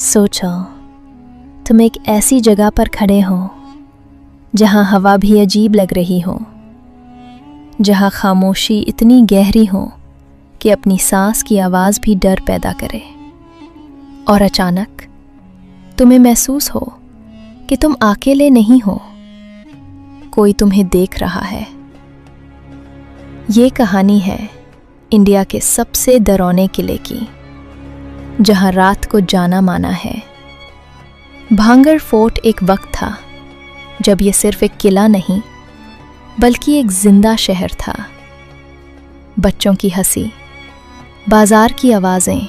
सोचो, तुम एक ऐसी जगह पर खड़े हो जहां हवा भी अजीब लग रही हो, जहां खामोशी इतनी गहरी हो कि अपनी सांस की आवाज़ भी डर पैदा करे। और अचानक तुम्हें महसूस हो कि तुम अकेले नहीं हो, कोई तुम्हें देख रहा है। ये कहानी है इंडिया के सबसे डरावने किले की, जहां रात को जाना माना है। भांगड़ फोर्ट एक वक्त था जब ये सिर्फ एक किला नहीं बल्कि एक जिंदा शहर था। बच्चों की हंसी, बाजार की आवाज़ें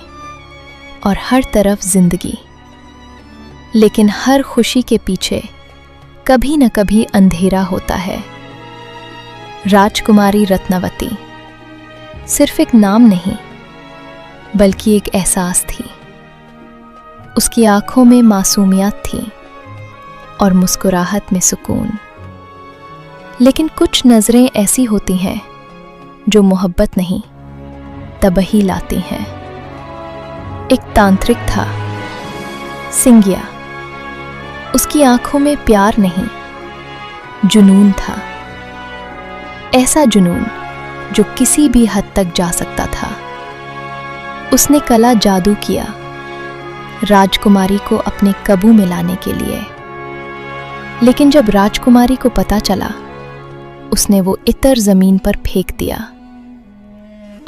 और हर तरफ जिंदगी। लेकिन हर खुशी के पीछे कभी न कभी अंधेरा होता है। राजकुमारी रत्नावती सिर्फ एक नाम नहीं बल्कि एक एहसास थी। उसकी आंखों में मासूमियत थी और मुस्कुराहट में सुकून। लेकिन कुछ नजरें ऐसी होती हैं जो मोहब्बत नहीं, तबाही लाती हैं। एक तांत्रिक था, सिंगिया। उसकी आंखों में प्यार नहीं, जुनून था। ऐसा जुनून जो किसी भी हद तक जा सकता था। उसने कला जादू किया राजकुमारी को अपने काबू में लाने के लिए। लेकिन जब राजकुमारी को पता चला, उसने वो इत्र जमीन पर फेंक दिया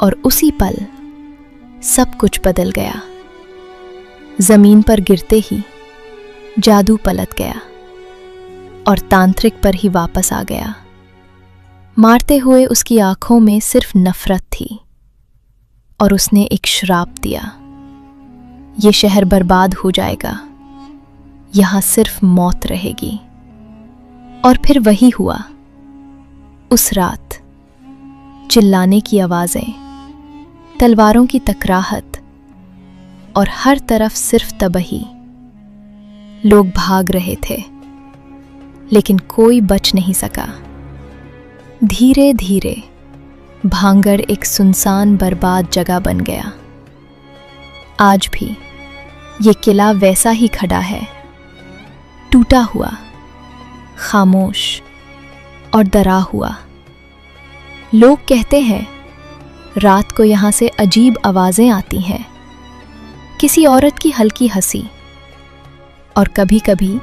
और उसी पल सब कुछ बदल गया। जमीन पर गिरते ही जादू पलट गया और तांत्रिक पर ही वापस आ गया। मारते हुए उसकी आंखों में सिर्फ नफरत थी और उसने एक श्राप दिया, ये शहर बर्बाद हो जाएगा, यहां सिर्फ मौत रहेगी। और फिर वही हुआ। उस रात चिल्लाने की आवाजें, तलवारों की टकराहट और हर तरफ सिर्फ तबाही। लोग भाग रहे थे लेकिन कोई बच नहीं सका। धीरे धीरे भांगड़ एक सुनसान बर्बाद जगह बन गया। आज भी ये किला वैसा ही खड़ा है, टूटा हुआ, खामोश और डरा हुआ। लोग कहते हैं रात को यहां से अजीब आवाजें आती हैं, किसी औरत की हल्की हंसी और कभी कभी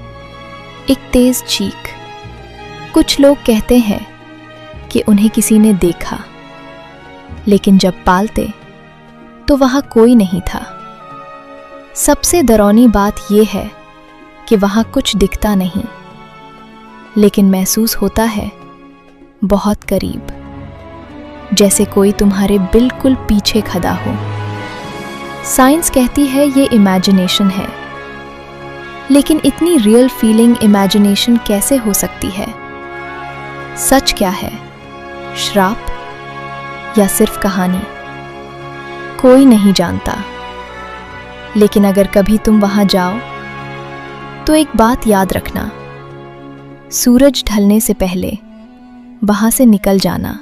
एक तेज चीख। कुछ लोग कहते हैं कि उन्हें किसी ने देखा, लेकिन जब पालते तो वहां कोई नहीं था। सबसे डरावनी बात यह है कि वहां कुछ दिखता नहीं, लेकिन महसूस होता है बहुत करीब, जैसे कोई तुम्हारे बिल्कुल पीछे खड़ा हो। साइंस कहती है ये इमेजिनेशन है, लेकिन इतनी रियल फीलिंग इमेजिनेशन कैसे हो सकती है? सच क्या है, श्राप या सिर्फ कहानी? कोई नहीं जानता। लेकिन अगर कभी तुम वहां जाओ तो एक बात याद रखना, सूरज ढलने से पहले वहां से निकल जाना,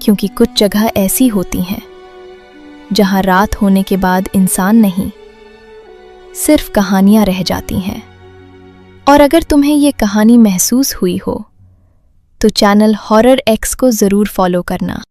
क्योंकि कुछ जगह ऐसी होती हैं जहां रात होने के बाद इंसान नहीं, सिर्फ कहानियां रह जाती हैं। और अगर तुम्हें ये कहानी महसूस हुई हो तो चैनल हॉरर एक्स को जरूर फॉलो करना।